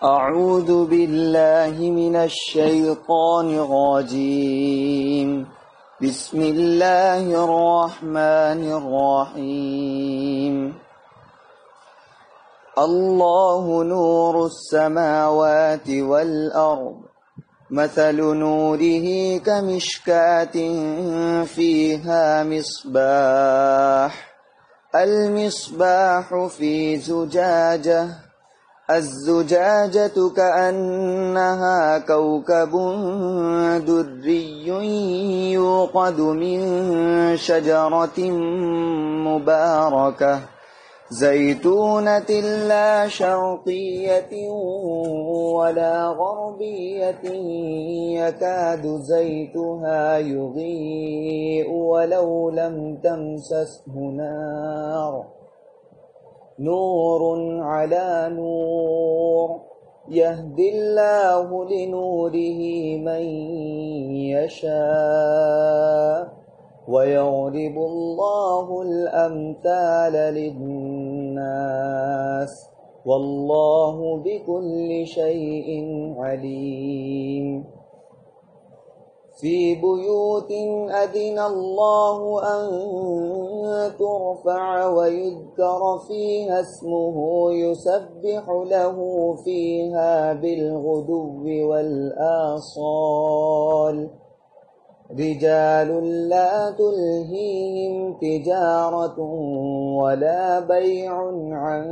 أعوذ بالله من الشيطان الرجيم. بسم الله الرحمن الرحيم. الله نور السماوات والأرض مثل نوره كمشكاة فيها مصباح المصباح في زجاجة الزجاجة كأنها كوكب دري يوقد من شجرة مباركة زيتونة لا شرقية ولا غربية يكاد زيتها يضيء ولو لم تمسسه نار نور على نور يهدي الله لنوره من يشاء ويضرب الله الأمثال للناس والله بكل شيء عليم. في بيوت أذن الله أن ترفع ويذكر فيها اسمه يسبح له فيها بالغدو والآصال رجال لا تلهيهم تجارة ولا بيع عن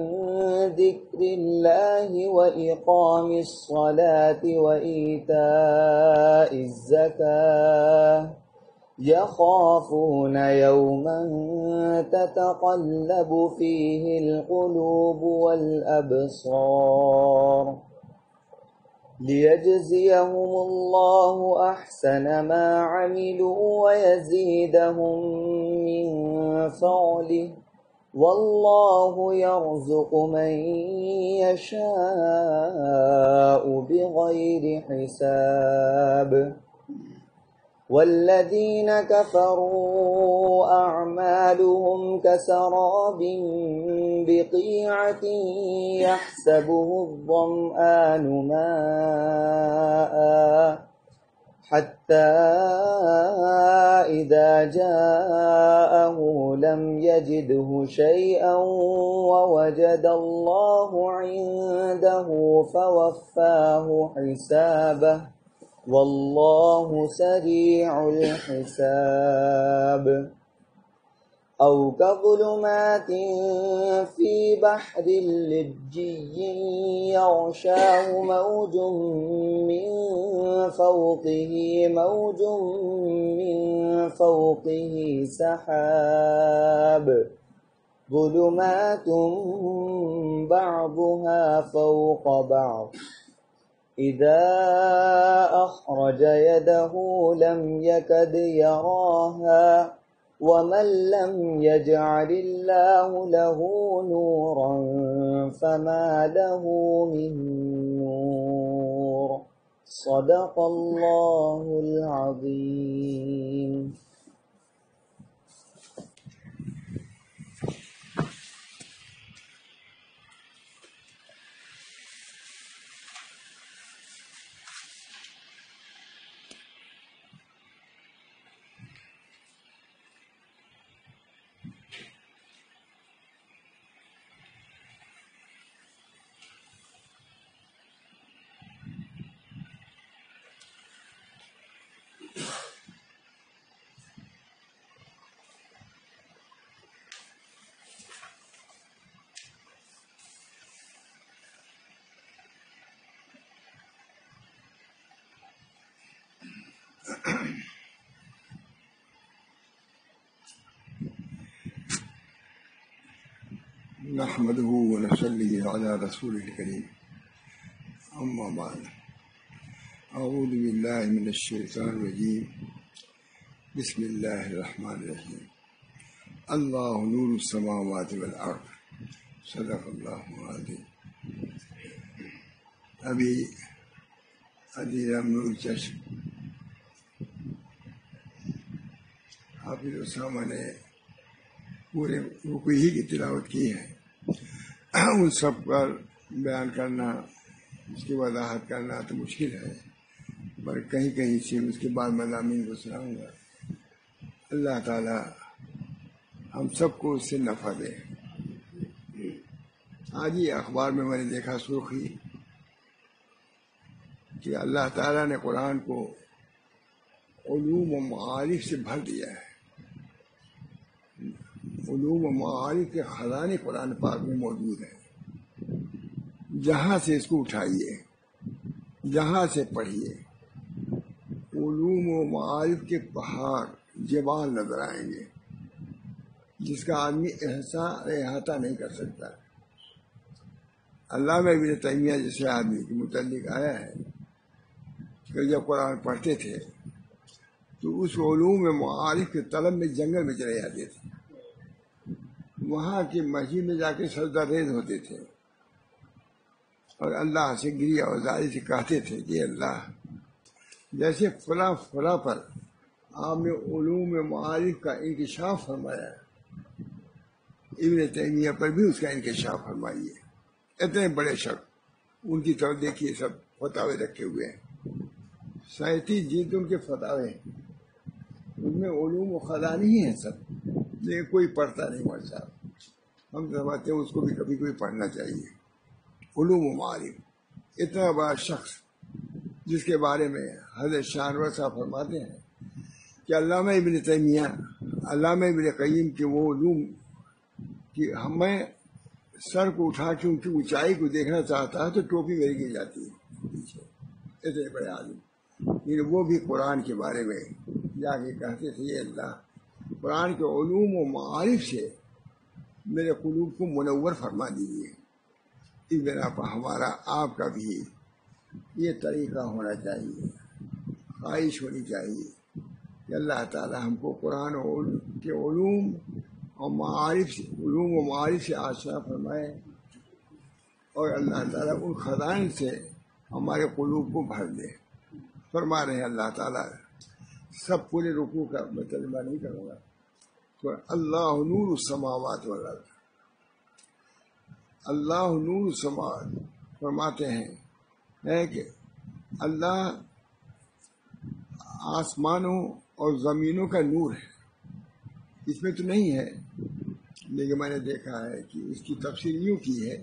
ذكر الله وإقام الصلاة وإيتاء الزكاة يخافون يوما تتقلب فيه القلوب والأبصار ليجزيهم الله أحسن ما عملوا ويزيدهم من فضله والله يرزق من يشاء بغير حساب. والذين كفروا أعمالهم كسراب بقيعة يحسبه الظمآن ماء حتى إذا جاءه لم يجده شيئا ووجد الله عنده فوفاه حسابه والله سريع الحساب. أو كظلمات في بحر لجي يغشاه موج من فوقه سحاب ظلمات بعضها فوق بعض إذا أخرج يده لم يكد يراها ومن لم يجعل الله له نورا فما له من نور. صدق الله العظيم. نحمده ونصلي على رسوله الكريم أما بعد أعوذ بالله من الشيطان الرجيم بسم الله الرحمن الرحيم. الله نور السماوات والأرض صدق اللہ العظیم. ابھی عدیرم نور چشم حافظ اسامہ نے پورے رکوع ہی کی تلاوت کی ہے. ان سب پر بیان کرنا، اس کی وضاحت کرنا تو مشکل ہے، پر کہیں کہیں سے اس کے بعد مضامین کو سناؤں گا۔ اللہ تعالی ہم سب کو اس سے نفع دے۔ آج ہی اخبار میں نے دیکھا سرخی کہ اللہ تعالیٰ نے قرآن کو علوم و معارف سے بھر دیا ہے۔ علوم و معارف کے خزانے قرآن پاک میں موجود ہیں۔ جہاں سے اس کو اٹھائیے، جہاں سے پڑھیے، علوم و معارف کے پہاڑ جبال نظر آئیں گے جس کا آدمی احاطہ نہیں کر سکتا۔ علامہ ابن تیمیہ جیسے آدمی کے متعلق آیا ہے کہ جب قرآن پڑھتے تھے تو اس علوم معارف کے طلب میں جنگل میں چلے جاتے تھے، وہاں کی مسجد میں جا کے سجدہ ریز ہوتے تھے اور اللہ سے گریہ اور زاری سے کہتے تھے کہ اللہ جیسے فلاں فلاں پر آپ نے علوم معارف کا انکشاف فرمایا ہے، ابن تیمیہ پر بھی اس کا انکشاف فرمائیے۔ اتنے بڑے شخص، ان کی طرف دیکھیے، سب فتاوے رکھے ہوئے ہیں، 37 جلد ان کے فتاوے ہیں، ان میں علوم و خزانے ہی ہیں سب، لیکن کوئی پڑھتا نہیں مولوی صاحب۔ ہم سمجھتے ہیں اس کو بھی کبھی کوئی پڑھنا چاہیے۔ علوم و معارف، اتنا بڑا شخص جس کے بارے میں حضرت شاہنور صاحب فرماتے ہیں کہ علامہ ابن تیمیہ، علامہ ابن قیم کے وہ علوم کہ ہمیں سر کو اٹھا کے ان کی اونچائی کو دیکھنا چاہتا ہے تو ٹوپی میری گر جاتی ہے پیچھے، اتنے بڑے آدمی، لیکن وہ بھی قرآن کے بارے میں جا کے کہتے تھے یہ اللہ قرآن کے علوم و معارف سے میرے قلوب کو منور فرما دیجیے۔ اس بنا پر ہمارا آپ کا بھی یہ طریقہ ہونا چاہیے، خواہش ہونی چاہیے کہ اللہ تعالی ہم کو قرآن کے علوم و معارف سے آشنا فرمائے، اور اللہ تعالیٰ ان خزائن سے ہمارے قلوب کو بھر دے۔ فرما رہے ہیں اللہ تعالیٰ، سب پورے رکوع کا میں ترجمہ نہیں کروں گا، تو اللہ نور السماوات والارض، اللہ نور السماوات فرماتے ہیں کہ اللہ آسمانوں اور زمینوں کا نور ہے۔ اس میں تو نہیں ہے، لیکن میں نے دیکھا ہے کہ اس کی تفسیر یوں کی ہے،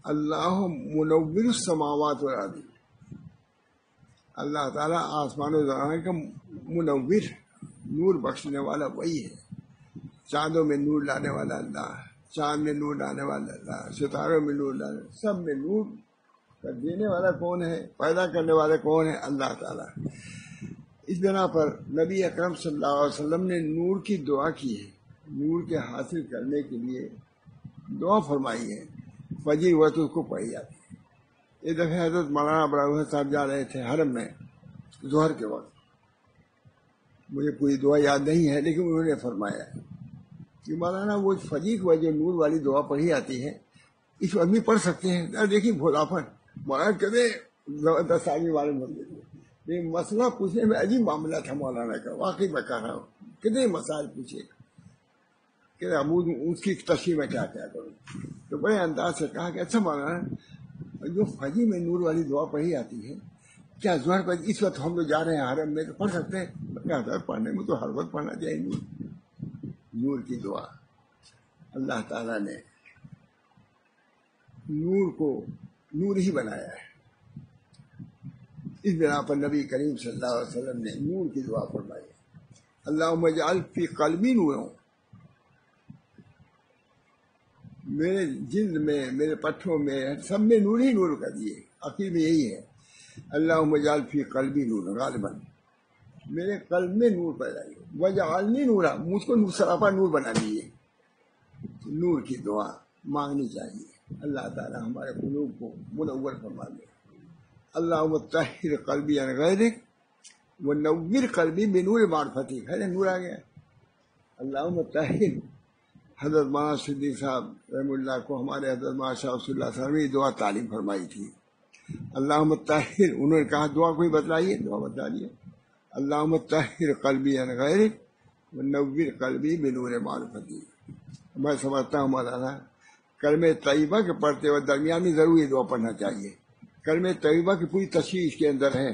اللہ منور السماوات والارض، اللہ تعالیٰ آسمان و زمین کا منور، نور بخشنے والا وہی ہے۔ چاندوں میں نور لانے والا اللہ، چاند میں نور لانے والا اللہ، ستاروں میں نور لانے، سب میں نور کا دینے والا کون ہے، پیدا کرنے والا کون ہے؟ اللہ تعالیٰ۔ اس بنا پر نبی اکرم صلی اللہ علیہ وسلم نے نور کی دعا کی ہے، نور کے حاصل کرنے کے لیے دعا فرمائی ہے، فجر وقت اس کو پڑھی جاتی ہے۔ ایک دفعہ حضرت مولانا ابراہیم صاحب جا رہے تھے حرم میں ظہر کے وقت، مجھے پوری دعا یاد نہیں ہے لیکن انہوں نے فرمایا کہ مولانا وہ فجر کو جو نور والی دعا پڑھی جاتی ہے اس کو آدمی پڑھ سکتے ہیں؟ دیکھیے بھولاپن، مولانا کہتے زبردست آدمی والے بن گئے، لیکن مسئلہ پوچھنے میں عجیب معاملہ تھا مولانا کا، واقعی میں کہہ رہا ہوں، کتنے مسائل پوچھے کہ اس کی تشریح میں کیا کروں، تو بڑے انداز سے کہا کہ اچھا مولانا جو فجر میں نور والی دعا پڑھی جاتی ہے کیا ظہر پر اس وقت ہم لوگ جا رہے ہیں حرم میں تو پڑھ سکتے ہیں؟ پڑھنے میں تو ہر وقت پڑھنا چاہیے نور کی دعا۔ اللہ تعالیٰ نے نور کو نور ہی بنایا ہے، اس بنا پر نبی کریم صلی اللہ علیہ وسلم نے نور کی دعا فرمائی، اللہم اجعل فی قلبی نور، میرے جلد میں، میرے پٹھوں میں، سب میں نور ہی نور کر دیے۔ عقید میں یہی ہے، اللہم اجعل فی قلبی نور، غالباً میرے قلب میں نور پیدا کیے، وجعلنی نورا، مجھ کو سراپا نور بنا دیے۔ نور کی دعا مانگنی چاہیے، اللہ تعالی ہمارے قلوب کو منور فرما دے۔ اللہم طہر قلبی عن غیرک ونور قلبی بنور معرفتک، ہے نا نور آ گیا۔ اللہم طہر، حضرت مولانا صدیق صاحب رحمہ اللہ کو ہمارے حضرت مولانا شاہ رسول اللہ صلی اللہ علیہ وسلم نے دعا تعلیم فرمائی تھی، اللہم طہر، انہوں نے کہا دعا کوئی بتلائیے، دعا بتا دیے، اللہم طہر قلبی عن غیرک ونور قلبی بنور معرفتی۔ میں سمجھتا ہوں مولانا کلمہ طیبہ کے پڑھتے ہوئے درمیان میں ضروری دعا پڑھنا چاہیے. کلمہ طیبہ کی پوری تشریح اس کے اندر ہے.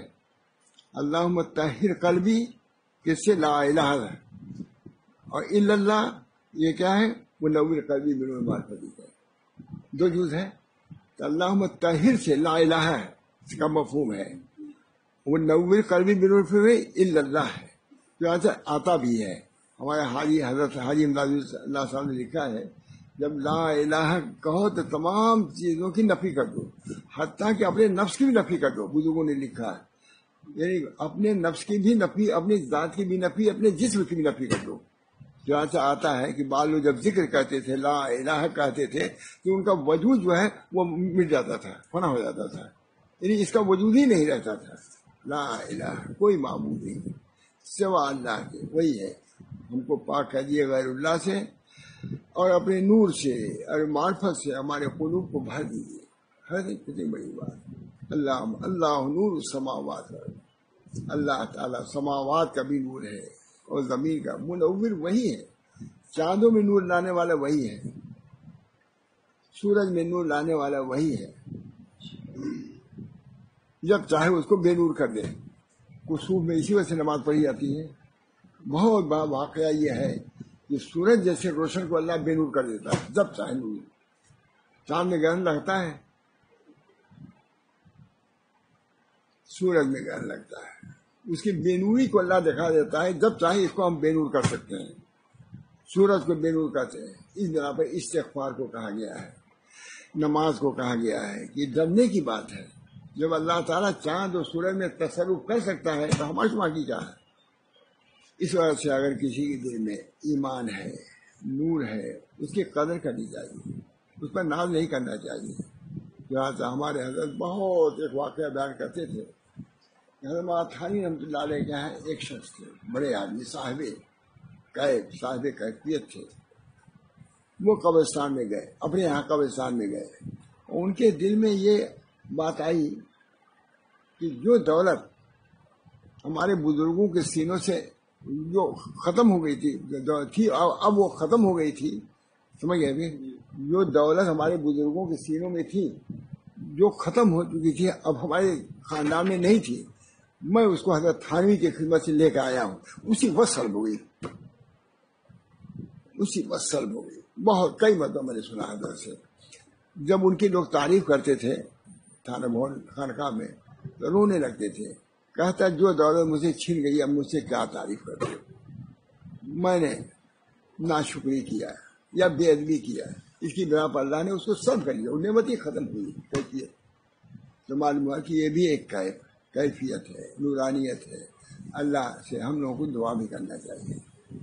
اللہم طہر قلبی، کس سے؟ لا الہ ہے، اور الا اللہ یہ کیا ہے؟ منور قلبی بنور معرفتی کا دو جز ہے. تو اللہم طہر سے لا الہ ہے، اس کا مفہوم ہے. منور قلبی بنور الا اللہ ہے، جو یہاں سے آتا بھی ہے. ہمارے حاجی حضرت حاجی امداد اللہ صاحب نے لکھا ہے جب لا الہ کہو تو تمام چیزوں کی نفی کر دو، حتیٰ کہ اپنے نفس کی بھی نفی کر دو. بزرگوں نے لکھا ہے یعنی اپنے نفس کی بھی نفی، اپنی ذات کی بھی نفی، اپنے جسم کی بھی نفی کر دو. جہاں سے آتا ہے کہ بعض لوگ جب ذکر کرتے تھے، لا الہ کہتے تھے، تو ان کا وجود جو ہے وہ مٹ جاتا تھا، فنا ہو جاتا تھا، یعنی اس کا وجود ہی نہیں رہتا تھا. لا الہ کوئی معبود نہیں سوا اللہ کے، وہی ہے. ہم کو پاک کریے غیر اللہ سے، اور اپنے نور سے اور معرفت سے ہمارے قلوب کو بھر دیجیے. ہر کتنی بڑی بات. اللہ نور السماوات، اللہ تعالیٰ سماوات کا بھی نور ہے اور زمین کا. منور وہی ہے، چاندوں میں نور لانے والا وہی ہے، سورج میں نور لانے والا وہی ہے. جب چاہے اس کو بے نور کر دے. کسوف میں اسی وجہ سے نماز پڑھی جاتی ہے. بہت بڑا واقعہ یہ ہے کہ سورج جیسے روشن کو اللہ بے نور کر دیتا ہے جب چاہے نور. چاند میں گرہن لگتا ہے، سورج میں گرہن لگتا ہے، اس کی بے نوری کو اللہ دکھا دیتا ہے. جب چاہے اس کو ہم بے نور کر سکتے ہیں. سورج کو بے نور کرتے ہیں. اس بنا پر استغفار کو کہا گیا ہے، نماز کو کہا گیا ہے کہ ڈرنے کی بات ہے. جب اللہ تعالیٰ چاند اور سورج میں تصرف کر سکتا ہے تو ہمارے شما کی کیا ہے. اس وجہ سے اگر کسی کے دل میں ایمان ہے، نور ہے، اس کی قدر کرنی چاہیے، اس پر ناز نہیں کرنا چاہیے. جہاں سے ہمارے حضرت بہت ایک واقعہ بیان کرتے تھے. حضرت تھانی رحمۃ اللہ علیہ کے یہاں ایک شخص تھے، بڑے آدمی، صاحب کیفیت تھے. وہ قبرستان میں گئے، اپنے یہاں قبرستان میں گئے. ان کے دل میں یہ بات آئی کہ جو دولت ہمارے بزرگوں کے سینوں سے جو ختم ہو گئی تھی اب وہ ختم ہو گئی تھی. سمجھ گئے؟ جو دولت ہمارے بزرگوں کے سینوں میں تھی، جو ختم ہو چکی تھی، اب ہمارے خاندان میں نہیں تھی، میں اس کو حضرت تھانوی کی خدمت سے لے کے آیا ہوں. اسی وقت سلب ہو گئی، اسی وقت سلب ہو گئی. بہت کئی مرتبہ میں نے سنا حضرت سے. جب ان کی لوگ تعریف کرتے تھے تھانہ بھون خانقاہ میں تو رونے لگتے تھے. کہتا جو دولت مجھے چھن گئی اب مجھ سے کیا تعریف کرتے ہو. میں نے ناشکری کیا یا بے ادبی کیا، اس کی بنا پر اللہ نے اس کو سب کر لیا، نعمت ہی ختم ہوئی. کیفیت تو معلوم ہوا کہ یہ بھی ایک کیفیت ہے، نورانیت ہے. اللہ سے ہم لوگوں کو دعا بھی کرنا چاہیے.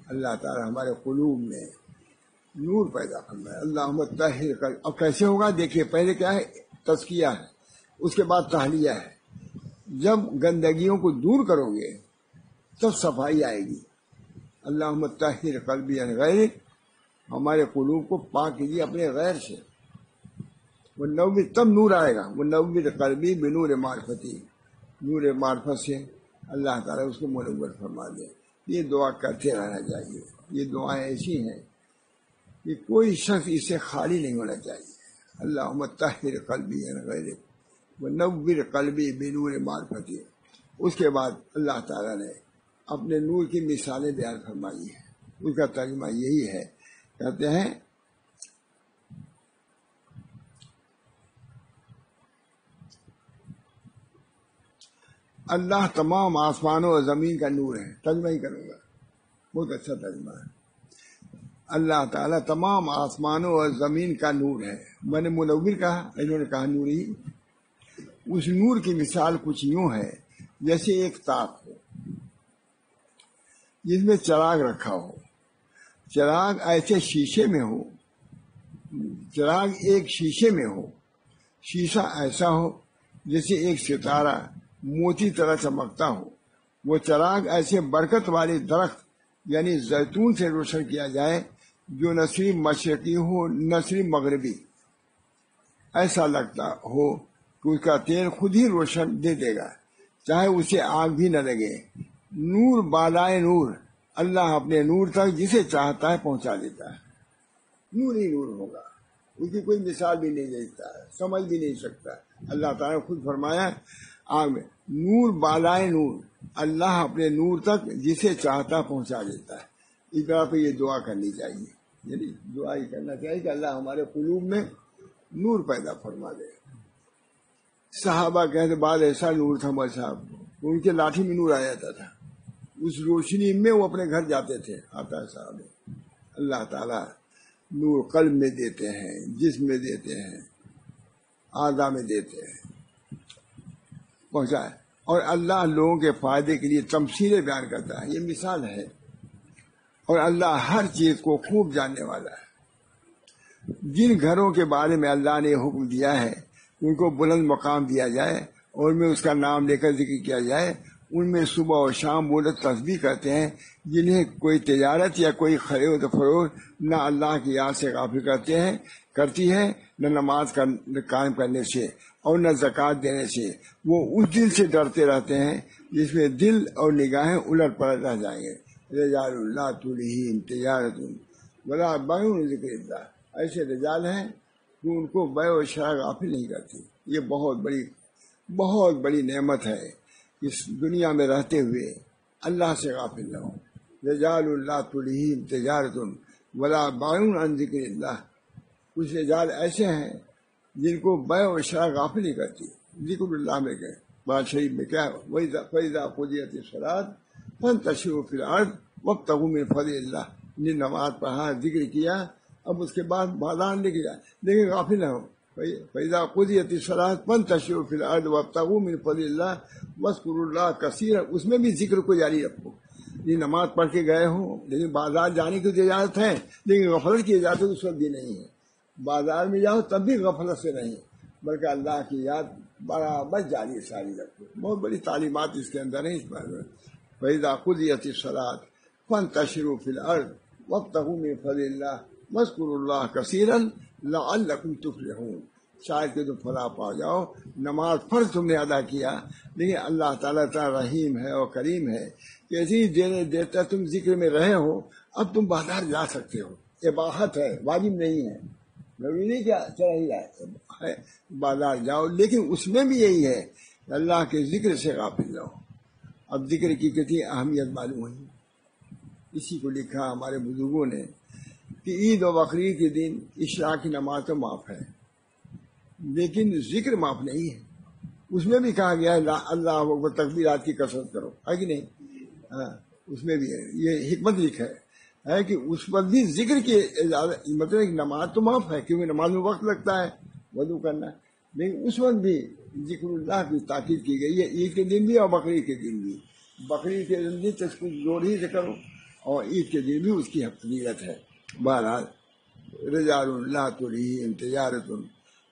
اللہ تعالی ہمارے قلوب میں نور پیدا فرمائے. اللہم طہر قلبی. اب کیسے ہوگا دیکھیے، پہلے کیا ہے؟ تزکیہ ہے، اس کے بعد تحلیہ ہے. جب گندگیوں کو دور کرو گے تب صفائی آئے گی. اللہم طہر قلبی عن غیرک، ہمارے قلوب کو پاک کیجیے اپنے غیر سے. وہ نور، تب نور آئے گا. وہ نور قلبی بنور معرفتی، نور معرفت سے اللہ تعالیٰ اس کو منور فرما دے. یہ دعا کرتے رہنا چاہیے. یہ دعائیں ایسی ہیں کہ کوئی شخص اس سے خالی نہیں ہونا چاہیے. اللہم طہر قلبی عن غیرک ونور قلبی بنور معرفتی. اس کے بعد اللہ تعالیٰ نے اپنے نور کی مثالیں بیان فرمائی ہیں. اس کا ترجمہ یہی ہے، کہتے ہیں اللہ تمام آسمانوں اور زمین کا نور ہے. ترجمہ ہی کروں گا، بہت اچھا ترجمہ ہے. اللہ تعالیٰ تمام آسمانوں اور زمین کا نور ہے. میں نے منور کہا، انہوں نے کہا نوری. اس نور کی مثال کچھ یوں ہے جیسے ایک طاق ہو جس میں چراغ رکھا ہو. چراغ ایسے شیشے میں ہو، چراغ ایک شیشے میں ہو، شیشہ ایسا ہو جیسے ایک ستارہ موتی طرح چمکتا ہو. وہ چراغ ایسے برکت والے درخت یعنی زیتون سے روشن کیا جائے جو نہ صرف مشرقی ہو نہ صرف مغربی. ایسا لگتا ہو کہ اس کا تیل خود ہی روشن دے دے گا، چاہے اسے آگ بھی نہ لگے. نور بالائے نور، اللہ اپنے نور تک جسے چاہتا ہے پہنچا دیتا ہے. نور ہی نور ہوگا. اس کی کوئی مثال بھی نہیں دیتا، سمجھ بھی نہیں سکتا۔ اللہ تعالیٰ نے خود فرمایا آگ میں نور بالائے نور، اللہ اپنے نور تک جسے چاہتا پہنچا دیتا ہے۔ اس طرح پہ یہ دعا کرنی چاہیے، یعنی دعا ہی کرنا چاہیے کہ اللہ ہمارے قلوب میں نور پیدا فرما دے۔ صحابہ کہتے بعد ایسا نور تھا ہمارے صاحب، ان کے لاٹھی میں نور آ جاتا تھا، اس روشنی میں وہ اپنے گھر جاتے تھے۔ آتا ہے صاحب، اللہ تعالیٰ نور قلب میں دیتے ہیں، جسم میں دیتے ہیں، اعضاء میں دیتے ہیں، پہنچائے۔ اور اللہ لوگوں کے فائدے کے لیے تمثیلیں بیان کرتا ہے، یہ مثال ہے۔ اور اللہ ہر چیز کو خوب جاننے والا ہے۔ جن گھروں کے بارے میں اللہ نے حکم دیا ہے ان کو بلند مقام دیا جائے اور ان میں اس کا نام لے کر ذکر کیا جائے، ان میں صبح و شام وہ لوگ تسبیح کرتے ہیں جنہیں کوئی تجارت یا کوئی خرید و فروخت نہ اللہ کی یاد سے غافل کرتی ہے، نہ نماز قائم کرنے سے اور نہ زکوٰۃ دینے سے۔ وہ اس دل سے ڈرتے رہتے ہیں جس میں دل اور نگاہیں الٹ پلٹ رہ جائیں گے۔ رجال اللہ تلہیہم تجارت ولا بیع عن ذکر اللہ، ایسے رجال ہیں کہ ان کو بیع و شرع غافل نہیں کرتی۔ یہ بہت بڑی نعمت ہے اس دنیا میں رہتے ہوئے اللہ سے غافل نہ ہو۔ رجال اللہ تلہیہم تجارت ولا بیع عن ذکر اللہ، کچھ رجال ایسے ہیں جن کو بیع و شرع غافل نہیں کرتی۔ ذکر اللہ میں کہ بات شریف میں کیا فَإِذَا قُضِيَتِ الصَّلَاةُ فَانتَشِرُوا فِي الْأَرْضِ وَابْتَغُوا مِن فَضْلِ اللَّهِ۔ نے نماز پڑھا، ذکر کیا، اب اس کے بعد بازار لے کے جائے، لیکن غافل نہ ہو۔ فَإِذَا قُضِيَتِ الصَّلَاةُ فَانتَشِرُوا فِي الْأَرْضِ وَابْتَغُوا مِن فَضْلِ اللَّهِ وَاذْكُرُوا اللَّهَ كَثِيرًا، اس میں بھی ذکر کو جاری رکھو۔ یہ نماز پڑھ کے گئے ہوں لیکن بازار جانے کی تو اجازت ہے، لیکن غفلت کی اجازت اس وقت بھی نہیں ہے۔ بازار میں جاؤ تب بھی غفلت سے نہیں، بلکہ اللہ کی یاد برابر جاری ساری رکھو۔ بہت بڑی تعلیمات اس کے اندر ہیں اس بارے میں۔ فَإِذَا قُضِيَتِ الصَّلَاةُ فَانتَشِرُوا فِي الْأَرْضِ وَابْتَغُوا مِن فَضْلِ اللَّهِ وَاذْكُرُوا اللَّهَ كَثِيرًا لَعَلَّكُمْ تُفْلِحُونَ۔ شاید کہ تم فلاح پا جاؤ۔ نماز فرض تم نے ادا کیا، لیکن اللہ تعالیٰ رحیم ہے اور کریم ہے کہ ایسی دیر تک تم ذکر میں رہے ہو، اب تم بازار جا سکتے ہو۔ اباحت ہے، واجب نہیں ہے، ضروری نہیں کیا چلا ہی جائے، بازار جاؤ، لیکن اس میں بھی یہی ہے کہ اللہ کے ذکر سے غافل نہ ہو۔ اب ذکر کی کتنی اہمیت معلوم ہوئی، اسی کو لکھا ہمارے بزرگوں نے کہ عید و بقرعید کے دن عشاء کی نماز تو معاف ہے لیکن ذکر معاف نہیں ہے۔ اس میں بھی کہا گیا ہے اللہ اکبر تکبیرات کی کثرت کرو، ہے کہ نہیں؟ ہاں، اس میں بھی ہے، یہ حکمت لکھا ہے کہ اس وقت بھی ذکر کی مطلب نماز تو معاف ہے کیونکہ نماز میں وقت لگتا ہے وضو کرنا، لیکن اس وقت بھی ذکر اللہ کی تاکید کی گئی ہے، عید کے دن بھی اور بقرعید کے دن بھی۔ بقرعید کے دن بھی تو زور ہی سے کرو اور عید کے دن بھی اس کی فضیلت ہے۔ بہرحال رجال لا تلہیہم تجارت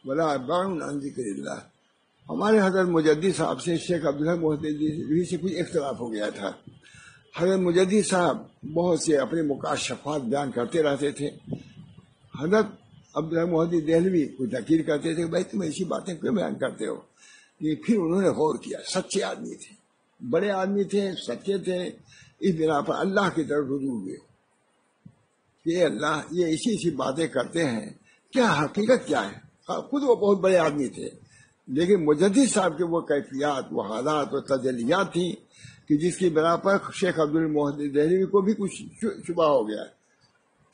ولا بیع عن ذکر اللہ۔ ہمارے حضرت مجدد صاحب سے شیخ عبدالحق محدثی سے کچھ اختلاف ہو گیا تھا۔ حضرت مجدد صاحب بہت سے اپنے مکاشفات بیان کرتے رہتے تھے، حضرت عبدالحق محدث دہلوی کو تنقید کرتے تھے، بھائی تم ایسی باتیں کیوں بیان کرتے ہو؟ لیکن پھر انہوں نے غور کیا، سچے آدمی تھے، بڑے آدمی تھے، سچے تھے، اس بنا پر اللہ کی طرف رجوع ہوئے کہ اللہ یہ ایسی باتیں کرتے ہیں، کیا حقیقت کیا ہے؟ خود وہ بہت بڑے آدمی تھے، لیکن مجدد صاحب کے وہ کیفیات، وہ حالات و تجلیات تھیں کہ جس کی بنا پر شیخ عبدالمحدث دہلوی کو بھی کچھ شبہ ہو گیا۔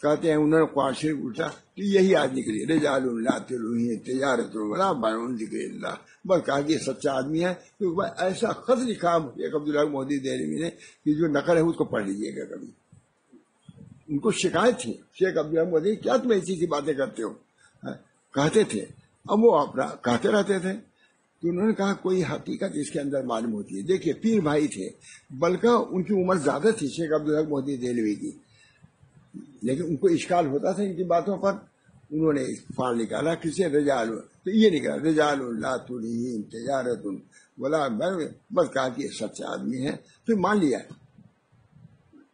کہتے ہیں انہوں نے قرآن شریف اٹھا کہ یہی آج نکلی رجال لا تلہیہم تجارت ولا بیع عن ذکر اللہ، بس کہا کہ یہ سچا آدمی ہے، کیونکہ ایسا خط لکھا شیخ عبدالمحدث دہلوی نے کہ جو نقل ہے اس کو پڑھ لیجیے گا کبھی۔ ان کو شکایت تھی شیخ عبدالمحدث، کیا تم ایسی باتیں کرتے ہو؟ کہتے تھے، اب وہ اپنا کہتے رہتے تھے، تو انہوں نے کہا کوئی حقیقت اس کے اندر معلوم ہوتی ہے۔ دیکھیے پیر بھائی تھے، بلکہ ان کی عمر زیادہ تھی شیخ عبدالحق محدث دہلوی کی، لیکن ان کو اشکال ہوتا تھا ان کی باتوں پر۔ انہوں نے فال نکالا کسے رجال، تو یہ نکلا رجال لا تلہیہم تجارت ولا بیع، بس کہا کہ یہ سچا آدمی ہے، پھر مان لیا،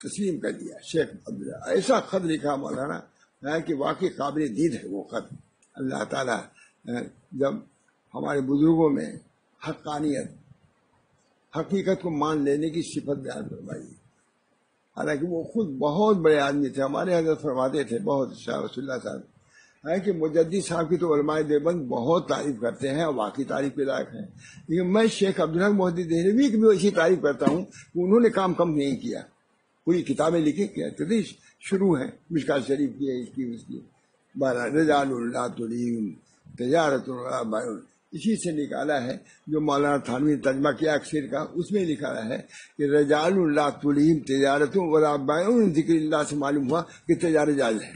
تسلیم کر دیا۔ شیخ عبداللہ ایسا خط لکھا مولانا کہ واقعی قابل دید ہے وہ خط۔ اللہ تعالیٰ جب ہمارے بزرگوں میں حقانیت، حقیقت کو مان لینے کی صفت بیان فرمائی، حالانکہ وہ خود بہت بڑے آدمی تھے۔ ہمارے حضرت فرماتے تھے، بہت شاہ رسول اللہ صاحب ہے کہ مجدد صاحب کی تو علماء دیوبند بہت تعریف کرتے ہیں اور واقعی تعریف کے لائق ہیں، لیکن میں شیخ عبدالحق محدث دہلوی کی بھی ایسی تعریف کرتا ہوں کہ انہوں نے کام کم نہیں کیا، پوری کتابیں لکھی کہتے شروع ہیں، مشکات شریف کی ہے، اس کی رجال لا تلہم تجارت ولا بیع، اسی سے نکالا ہے جو مولانا تھانوی نے ترجمہ کیا اکثر کا، اس میں لکھا ہے کہ رجال لا تلہم تجارت ولا بیع، ذکر اللہ سے معلوم ہوا کہ تجارت جائز ہے،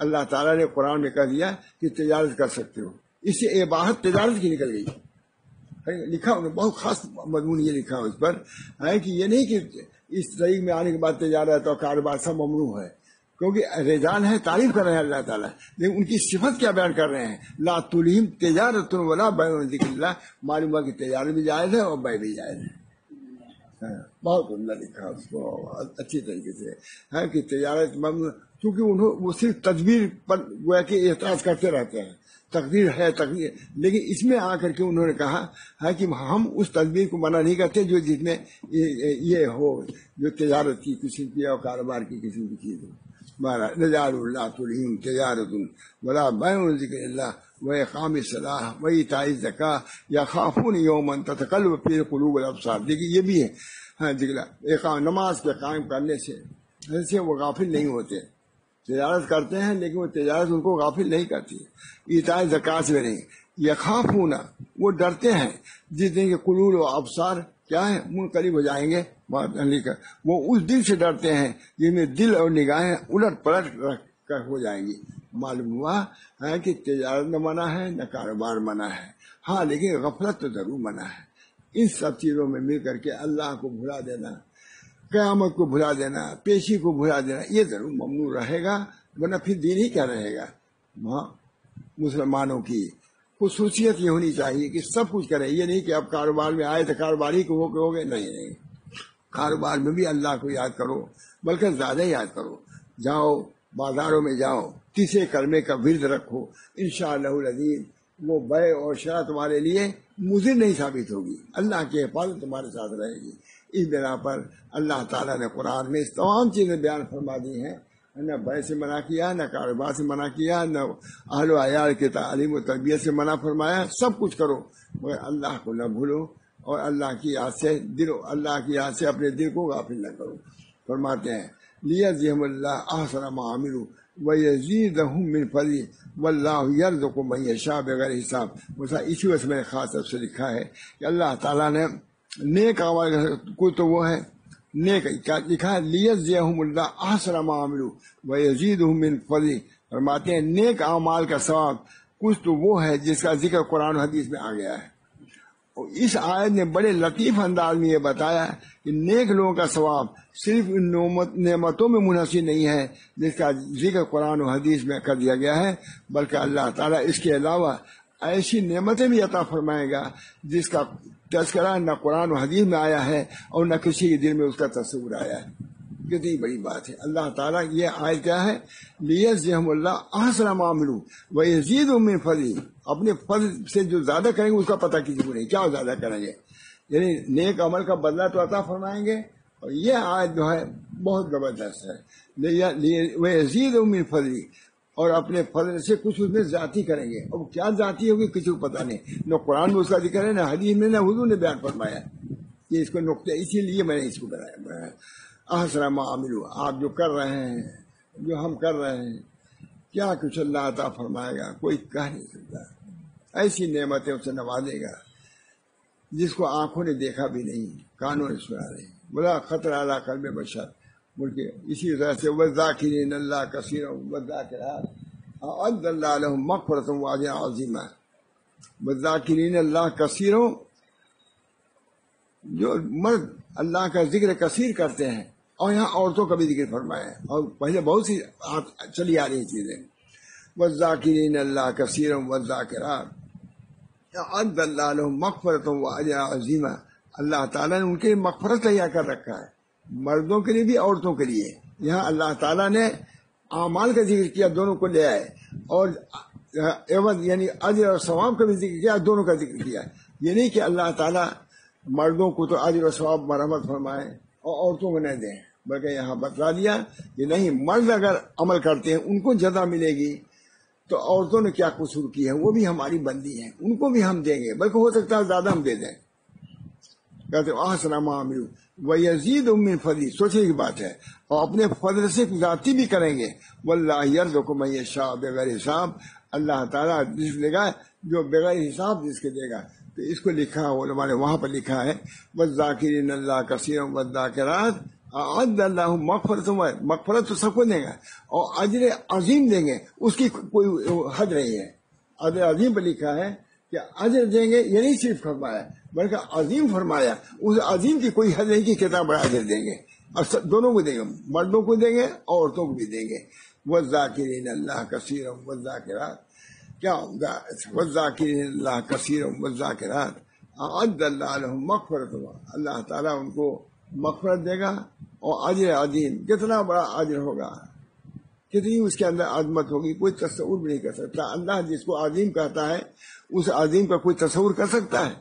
اللہ تعالیٰ نے قرآن میں کہہ دیا کہ تجارت کر سکتے ہو، اس سے اباحت تجارت کی نکل گئی، لکھا انہوں نے بہت خاص مضمون یہ لکھا اس پر ہے کہ یہ نہیں کہ اس طریق میں آنے کے بعد تجارت اور کاروبار سب ممنوع ہے، کیونکہ رجال ہے تعریف کر رہے ہیں اللہ تعالیٰ، لیکن ان کی صفت کیا بیان کر رہے ہیں، لا تلہم تجارت ولا بیع ذکر اللہ، معلوم ہوا کہ تجارت بھی جائز ہے اور بیع بھی جائز ہے، بہت عمدہ لکھا اس کو اچھی طریقے سے ہے کہ تجارت ممنوع، کیونکہ وہ صرف تدبیر پر گویا کہ اعتراض کرتے رہتے ہیں، تقدیر ہے تقدیر، لیکن اس میں آ کر کے انہوں نے کہا ہے کہ ہم اس تدبیر کو منع نہیں کرتے جو جس میں یہ ہو، جو تجارت کی قسم کی اور کاروبار کی قسم کی چیز ہو، رجال لا تلہم تجارت ولا بیع ذکر اللہ واقام الصلاۃ وایتاء الزکاۃ یخافون یوما تتقلب فیہ القلوب والابصار، دیکھیے یہ بھی ہے، ہاں ذکر نماز کے قائم کرنے سے وہ غافل نہیں ہوتے، تجارت کرتے ہیں لیکن وہ تجارت ان کو غافل نہیں کرتی، ایتاء زکات سے نہیں، یخافون وہ ڈرتے ہیں جس دن کے قلوب و ابصار کیا ہے منقلب ہو جائیں گے، وہ اس دل سے ڈرتے ہیں جن میں دل اور نگاہیں الٹ پلٹ کر ہو جائیں گی، معلوم ہوا ہے کہ تجارت نہ منع ہے نہ کاروبار منع ہے، ہاں لیکن غفلت تو ضرور منع ہے، ان سب چیزوں میں مل کر کے اللہ کو بھلا دینا، قیامت کو بھلا دینا، پیشی کو بھلا دینا، یہ ضرور ممنوع رہے گا، ورنہ پھر دین ہی کیا رہے گا۔ وہاں مسلمانوں کی خصوصیت یہ ہونی چاہیے کہ سب کچھ کریں، یہ نہیں کہ اب کاروبار میں آئے تو کاروبار ہی کو ہو گئے، نہیں، کاروبار میں بھی اللہ کو یاد کرو، بلکہ زیادہ یاد کرو، جاؤ بازاروں میں جاؤ، تیسرے کلمے کا ورد رکھو، انشاءاللہ العظیم وہ بیع اور شرع تمہارے لیے مضر نہیں ثابت ہوگی، اللہ کی حفاظت تمہارے ساتھ رہے گی۔ اس بنا پر اللہ تعالیٰ نے قرآن میں اس تمام چیزیں بیان فرما دی ہیں، نہ بیع سے منع کیا، نہ کاروبار سے منع کیا، نہ اہل و عیال کے تعلیم و تربیت سے منع فرمایا، سب کچھ کرو مگر اللہ کو نہ بھولو اور اللہ کی یاد سے اپنے دل کو غافل نہ کرو۔ فرماتے ہیں لیجزیہم اللہ احسن ما عملوا ویزیدہم من فضلہ واللہ یرزق من یشاء بغیر حساب۔ اسی وجہ سے میں نے خاص طور سے لکھا ہے کہ اللہ تعالیٰ نے نیک اعمال کوئی تو وہ ہے نیک لکھا ہے لیجزیہم اللہ احسن ما عملوا ویزیدہم من فضلہ، فرماتے ہیں نیک اعمال کا ثواب کچھ تو وہ ہے جس کا ذکر قرآن و حدیث میں آ گیا ہے، اور اس آیت نے بڑے لطیف انداز میں یہ بتایا کہ نیک لوگوں کا ثواب صرف ان نعمتوں میں منحصر نہیں ہے جس کا ذکر قرآن و حدیث میں کر دیا گیا ہے، بلکہ اللہ تعالیٰ اس کے علاوہ ایسی نعمتیں بھی عطا فرمائے گا جس کا تذکرہ نہ قرآن و حدیث میں آیا ہے اور نہ کسی کے دل میں اس کا تصور آیا ہے۔ کتنی بڑی بات ہے، اللہ تعالیٰ یہ آیت کیا ہے لیجزیہم اللہ احسن ما عملوا ویزیدہم من فضلہ، اپنے فضل سے جو زیادہ کریں گے اس کا پتہ کسی کو نہیں کیا زیادہ کریں گے، یعنی نیک عمل کا بدلہ تو عطا فرمائیں گے، اور یہ آیت جو ہے بہت زبردست ہے، ویزیدہم من فضلہ، اور اپنے فضل سے کچھ اس میں ذاتی کریں گے، اب کیا ذاتی ہوگی کسی کو پتہ نہیں، نہ قرآن میں اس کا ذکر ہے نہ حدیث میں نہ حضور نے بیان فرمایا، یہ اس کو نقطہ، اسی لیے میں نے اس کو بنایا احسن ما عملوا، آپ جو کر رہے ہیں جو ہم کر رہے ہیں کیا کچھ اللہ عطا فرمائے گا کوئی کہہ نہیں سکتا، ایسی نعمتیں اسے نوازے گا جس کو آنکھوں نے دیکھا بھی نہیں کانوں نے سنا نہیں، بلا خطر اعلیٰ قلب بشر، بلکہ اسی طرح سے والذاکرین اللہ کثیرا والذاکرات اعد اللہ لهم مغفرۃ واجرا عظیما، والذاکرین اللہ کثیرا، جو مرد اللہ کا ذکر کثیر کرتے ہیں، اور یہاں عورتوں کا بھی ذکر فرمایا ہے، اور پہلے بہت سی چلی آ رہی چیزیں، والذاکرین اللہ کثیرا والذاکرات اعد اللہ لهم مغفرۃ واجرا عظیما، اللہ تعالیٰ نے ان کے لیے مغفرت تیار کر رکھا ہے، مردوں کے لیے بھی عورتوں کے لیے، یہاں اللہ تعالیٰ نے اعمال کا ذکر کیا دونوں کو لے آئے، اور عوض یعنی اجر اور ثواب کا بھی ذکر کیا، دونوں کا ذکر کیا، یہ نہیں کہ اللہ تعالیٰ مردوں کو تو اجر و ثواب مرحمت فرمائے اور عورتوں کو نہ دیں، بلکہ یہاں بتلا دیا کہ نہیں، مرد اگر عمل کرتے ہیں ان کو جزا ملے گی، تو عورتوں نے کیا قصور کی ہے، وہ بھی ہماری بندی ہیں، ان کو بھی ہم دیں گے، بلکہ ہو سکتا ہے زیادہ ہم دے دیں. کہتے احسن ما عملوا ویزید من فضلہ، سوچنے کی بات ہے، اور اپنے فضل سے ذاتی بھی کریں گے. واللہ یرزق من یشاء بغیر حساب، اللہ تعالیٰ رزق دے گا جو بغیر حساب رزق دے گا. تو اس کو لکھا علماء نے وہاں پر لکھا ہے والذاکرین اللہ کثیرا والذاکرات اعد اللہ مغفرت تو سب کو دے گا اور اجر عظیم دیں گے، اس کی کوئی حد نہیں ہے. اجر عظیم پر لکھا ہے کہ اجر دیں گے، یہ نہیں صرف فرمایا بلکہ عظیم فرمایا. اس عظیم کی کوئی حد نہیں کہ کتنا بڑا اجر دیں گے، اور دونوں کو دیں گے، مردوں کو دیں گے عورتوں کو بھی دیں گے. والذاکرین اللہ کثیرا والذاکرات، کیا والذاکرین اللہ کثیرا والذاکرات اعد اللہ لهم مغفرت، اللہ تعالیٰ ان کو مغفرت دے گا اور اجر عظیم. کتنا بڑا اجر ہوگا، کتنی اس کے اندر عظمت ہوگی، کوئی تصور بھی نہیں کر سکتا. اللہ جس کو عظیم کہتا ہے اس عظیم کا کوئی تصور کر سکتا ہے؟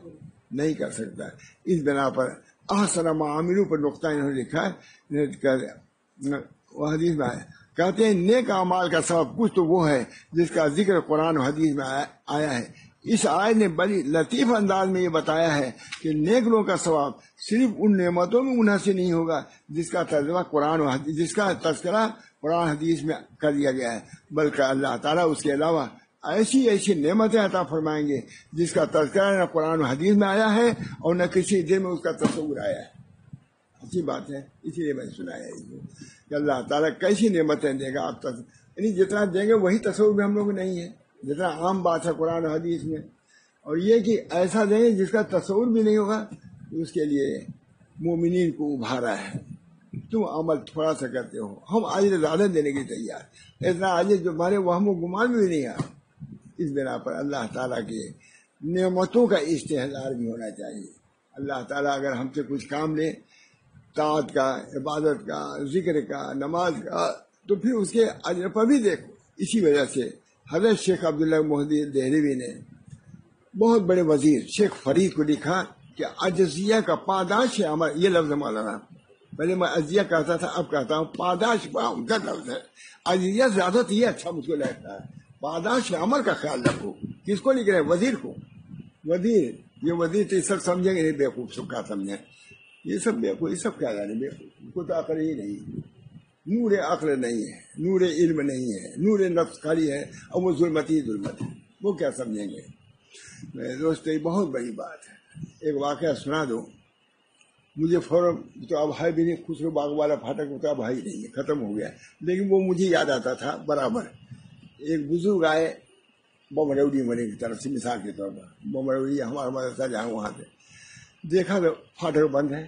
نہیں کر سکتا. اس بنا پر احسن ما عملوا پر نقطہ انہوں نے لکھا ہے. وہ حدیث میں کہتے ہیں نیک اعمال کا سبب کچھ تو وہ ہے جس کا ذکر قرآن و حدیث میں آیا ہے. اس آیت نے بڑی لطیف انداز میں یہ بتایا ہے کہ نیک لوگوں کا ثواب صرف ان نعمتوں میں منحصر نہیں ہوگا جس کا ترجمہ قرآن و حدیث، جس کا تذکرہ قرآن حدیث میں کر دیا گیا ہے، بلکہ اللہ تعالیٰ اس کے علاوہ ایسی نعمتیں عطا فرمائیں گے جس کا تذکرہ نہ قرآن و حدیث میں آیا ہے اور نہ کسی دل میں اس کا تصور آیا ہے. اچھی بات ہے، اسی لیے میں نے سنایا کہ اللہ تعالیٰ کیسی نعمتیں دے گا. آپ یعنی جتنا دیں گے وہی تصور میں ہم لوگ نہیں ہے، جتنا عام بات ہے قرآن و حدیث میں. اور یہ کہ ایسا دیں گے جس کا تصور بھی نہیں ہوگا، اس کے لیے مومنین کو ابھارا ہے. تم عمل تھوڑا سا کرتے ہو، ہم آج زیادہ دینے کی تیار، اتنا آج جو ہمارے وہم و گمان بھی نہیں آ. اس بنا پر اللہ تعالیٰ کے نعمتوں کا استحضار بھی ہونا چاہیے. اللہ تعالیٰ اگر ہم سے کچھ کام لے، طاعت کا، عبادت کا، ذکر کا، نماز کا، تو پھر اس کے اجر پر بھی دیکھو. اسی وجہ سے حضرت شیخ عبداللہ محدث دہلوی نے بہت بڑے وزیر شیخ فرید کو لکھا کہ عجزیہ کا پاداش ہے عمل. یہ لفظ مولانا، پہلے میں عجزیہ کہتا تھا، اب کہتا ہوں پاداش. بڑا عمدہ لفظ ہے. عجزیہ زیادہ تو یہ اچھا مجھ کو لگتا ہے. پاداش عمل کا خیال رکھو. کس کو لکھ رہے ہیں؟ وزیر کو. وزیر، یہ وزیر تو یہ سب سمجھیں گے نہیں، بیوقوف سب کا سمجھیں. یہ سب بیوقوف، یہ سب خیال ہے بیوقوف کو تو عقل ہی نہیں. نور عقل نہیں ہے، نور علم نہیں ہے، نور نفس خالی ہے اور وہ ظلمت ہی ظلمت ہے. وہ کیا سمجھیں گے؟ میرے دوست یہ بہت بڑی بات ہے. ایک واقعہ سنا دو مجھے فوراً. تو اب ہے بھی نہیں، خسرو باغ والا پھاٹک تو اب ہے ہی نہیں ہے، ختم ہو گیا. لیکن وہ مجھے یاد آتا تھا برابر. ایک بزرگ آئے بمروڈی منے کی طرف سے، مثال کے طور پر بمروڈی ہمارا مدرسہ جہاں، وہاں سے دیکھا تو پھاٹک بند ہے،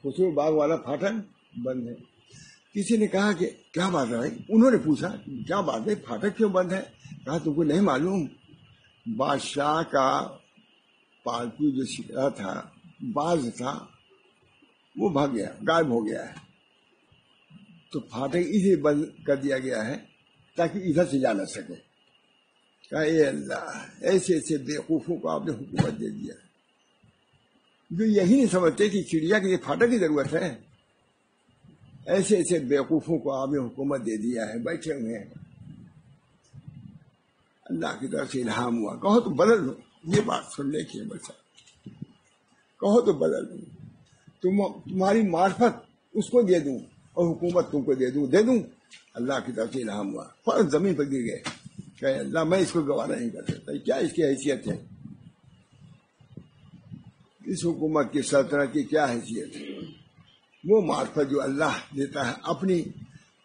خسرو باغ والا پھاٹک بند ہے. کسی نے کہا کہ کیا بات ہے بھائی؟ انہوں نے پوچھا کیا بات ہے، پھاٹک کیوں بند ہے؟ کہا تم کو نہیں معلوم، بادشاہ کا پالتو جو شکرا تھا، باز تھا، وہ بھاگ گیا، غائب ہو گیا ہے. تو پھاٹک اسے بند کر دیا گیا ہے تاکہ ادھر سے جا نہ سکے. کہا اے اللہ، ایسے ایسے بیوقوفوں کو آپ نے حکومت دے دیا جو یہی نہیں سمجھتے کہ چڑیا کے لیے پھاٹک کی ضرورت ہے. ایسے ایسے بیوقوفوں کو آپ نے حکومت دے دیا ہے، بیٹھے ہوئے ہیں. اللہ کی طرف سے الہام ہوا، کہو تو بدل دو. یہ بات سننے کی بچہ، کہو تو بدل دوں، تمہاری معرفت اس کو دے دوں اور حکومت تم کو دے دوں. اللہ کی طرف سے الہام ہوا، فوراً زمین پر گر گئے کہ اللہ میں اس کو گوارا نہیں کر سکتا. کیا اس کی حیثیت ہے؟ اس حکومت کی سلطنت کی کیا حیثیت ہے؟ وہ معرفت جو اللہ دیتا ہے اپنی،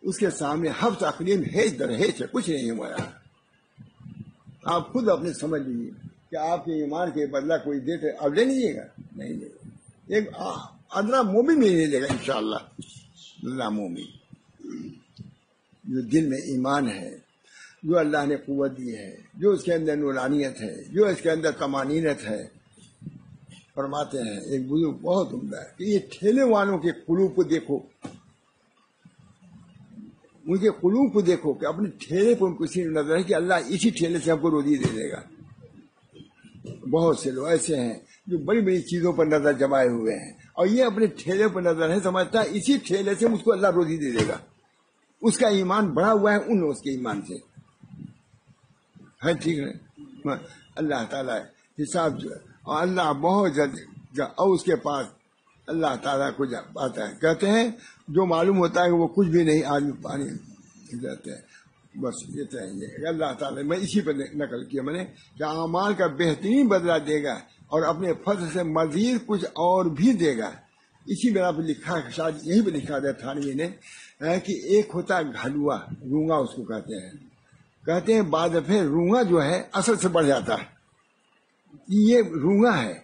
اس کے سامنے ہفت اقلیم ہیچ در ہیچ ہے، کچھ نہیں ہمارا. آپ خود اپنے سمجھ لیجیے کہ آپ کے ایمان کے بدلہ کوئی دیتے، اب لے لیجیے گا؟ نہیں لے گا. ایک ادنا مومن بھی نہیں لے گا انشاءاللہ. اللہ مومن جو دل میں ایمان ہے، جو اللہ نے قوت دی ہے، جو اس کے اندر نورانیت ہے، جو اس کے اندر طمانینت ہے. فرماتے ہیں ایک بزرگ بہت عمدہ ہے کہ یہ ٹھیلے والوں کے قلوب کو دیکھو، ان کے قلوب کو دیکھو کہ اپنے ٹھیلے پر ان کو صرف نظر ہے کہ اللہ اسی ٹھیلے سے ہم کو روزی دے دے گا. بہت سے لوگ ایسے ہیں جو بڑی بڑی چیزوں پر نظر جمائے ہوئے ہیں اور یہ اپنے ٹھیلے پر نظر ہے، سمجھتا ہے اسی ٹھیلے سے مجھ کو اللہ روزی دے دے گا. اس کا ایمان بڑھا ہوا ہے ان لوگوں کے ایمان سے. ہے ٹھیک ہے. اللہ تعالیٰ حساب جو ہے اور اللہ بہت جلد اور اس کے پاس اللہ تعالیٰ کو آتا ہے. کہتے ہیں جو معلوم ہوتا ہے کہ وہ کچھ بھی نہیں آدمی پانی جاتے ہیں. بس یہ چاہیے اللہ تعالیٰ میں اسی پر نقل کیا میں نے کہ اعمال کا بہترین بدلہ دے گا اور اپنے فضل سے مزید کچھ اور بھی دے گا. اسی بنا پہ لکھا شاید یہی پہ لکھا تھا تھانوی نے کہ ایک ہوتا گھلوا رونگا اس کو کہتے ہیں بعد دفعہ رونگا جو ہے اصل سے بڑھ جاتا ہے. یہ رونگا ہے.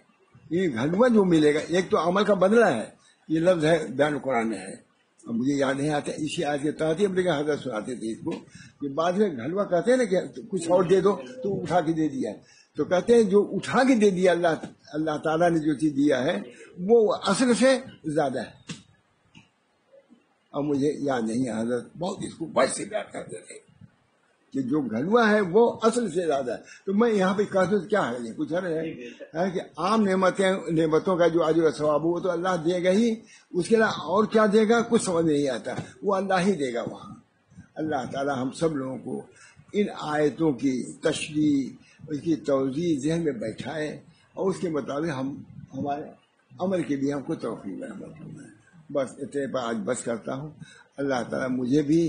یہ گھلوا جو ملے گا ایک تو عمل کا بدلہ ہے. یہ لفظ ہے بیان قرآن میں ہے اب مجھے یاد نہیں آتا اسی آج کے تحت لیکن حضرت سناتے تھے اس کو کہ بعد میں گھلوا کہتے ہیں نا کہ کچھ اور دے دو تو اٹھا کے دے دیا. تو کہتے ہیں جو اٹھا کے دے دیا اللہ تعالیٰ نے جو چیز دیا ہے وہ اصل سے زیادہ ہے. اب مجھے یاد نہیں ہے حضرت بہت اس کو بڑھ سے بیان کرتے تھے کہ جو گھلوا ہے وہ اصل سے زیادہ ہے. تو میں یہاں پہ کہتا ہوں کیا ہے کچھ ہے کہ عام نعمتوں کا جو اجر و ثواب وہ تو اللہ دے گا ہی. اس کے علاوہ اور کیا دے گا کچھ سمجھ نہیں آتا. وہ اللہ ہی دے گا وہاں. اللہ تعالیٰ ہم سب لوگوں کو ان آیتوں کی تشریح اس کی توضیح ذہن میں بیٹھائے اور اس کے مطابق ہم ہمارے عمل کے لیے ہم کو توفیق عمل کرنا ہے. بس اتنے پر آج بس کرتا ہوں. اللہ تعالیٰ مجھے بھی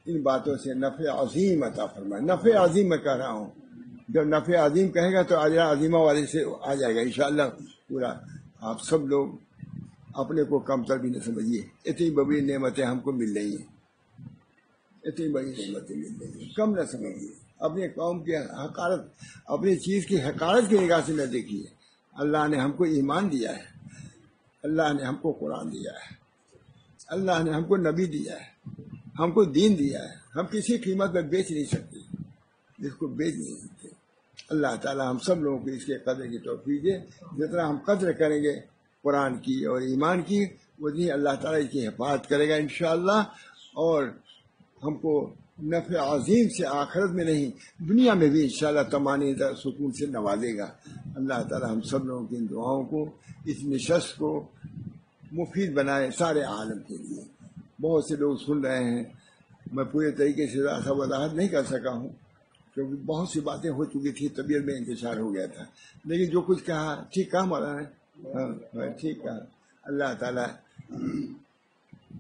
ان باتوں سے نفع عظیم عطا فرمائے. نفع عظیم میں کہہ رہا ہوں. جب نفع عظیم کہے گا تو اجر عظیمہ والے سے آ جائے گا انشاءاللہ پورا. آپ سب لوگ اپنے کو کم تر بھی نہ سمجھیے. اتنی بڑی نعمتیں ہم کو مل رہی ہیں. اتنی بڑی نعمتیں مل رہی ہیں کم نہ سمجھیے. اپنے قوم کی حقارت اپنی چیز کی حقارت کی نگاہ سے نہ دیکھیے. اللہ نے ہم کو ایمان دیا ہے. اللہ نے ہم کو قرآن دیا ہے. اللہ نے ہم کو نبی دیا ہے. ہم کو دین دیا ہے. ہم کسی قیمت میں بیچ نہیں سکتے. اس کو بیچ نہیں سکتے. اللہ تعالیٰ ہم سب لوگوں کو اس کے قدر کی توفیق دے. جتنا ہم قدر کریں گے قرآن کی اور ایمان کی اتنی اللہ تعالیٰ اس کی حفاظت کرے گا انشاءاللہ. اور ہم کو نفع عظیم سے آخرت میں نہیں دنیا میں بھی انشاءاللہ تمانی سکون سے نوازے گا. اللہ تعالیٰ ہم سب لوگوں کی ان دعاؤں کو اس نشست کو مفید بنائے سارے عالم کے لیے. بہت سے لوگ سن رہے ہیں. میں پورے طریقے سے ایسا وضاحت نہیں کر سکا ہوں کیونکہ بہت سی باتیں ہو چکی تھی. طبیعت میں انتشار ہو گیا تھا. لیکن جو کچھ کہا ٹھیک کہا مولانا نے. ہاں ٹھیک کہا. اللہ تعالیٰ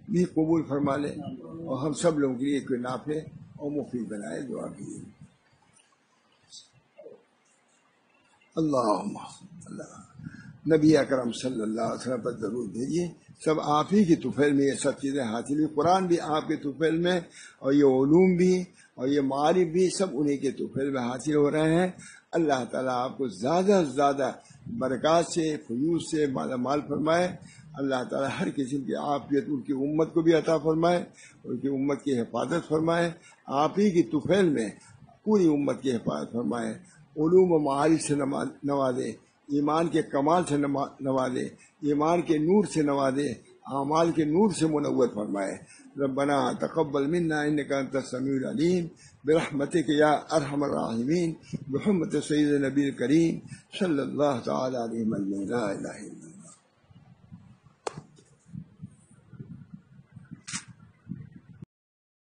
بھی قبول فرما لے اور ہم سب لوگوں کے لیے کوئی نافع اور مفید بنائے. دعا کیجیے. اللہ نبی اکرم صلی اللہ علیہ وسلم پر ضرور بھیجیے. سب آپ ہی کی طفیل میں یہ سب چیزیں حاصل ہوئی. قرآن بھی آپ کے طفیل میں اور یہ علوم بھی اور یہ معارف بھی سب انہیں کے طفیل میں حاصل ہو رہے ہیں. اللہ تعالیٰ آپ کو زیادہ سے زیادہ برکات سے فیوز سے مالا مال فرمائے. اللہ تعالیٰ ہر قسم کی عافیت ان کی امت کو بھی عطا فرمائے. ان کی امت کی حفاظت فرمائے. آپ ہی کی طفیل میں پوری امت کی حفاظت فرمائے. علوم و معارف سے نوازے. ایمان کے کمال سے نوازے. ایمان کے نور سے نوازے. اعمال کے نور سے منور فرمائے. ربنا تقبل منا انك انت السميع العليم برحمتك يا ارحم الراحمين بحرمة سيد النبي الكريم صلى الله تعالى عليه وسلم. لا اله الا الله.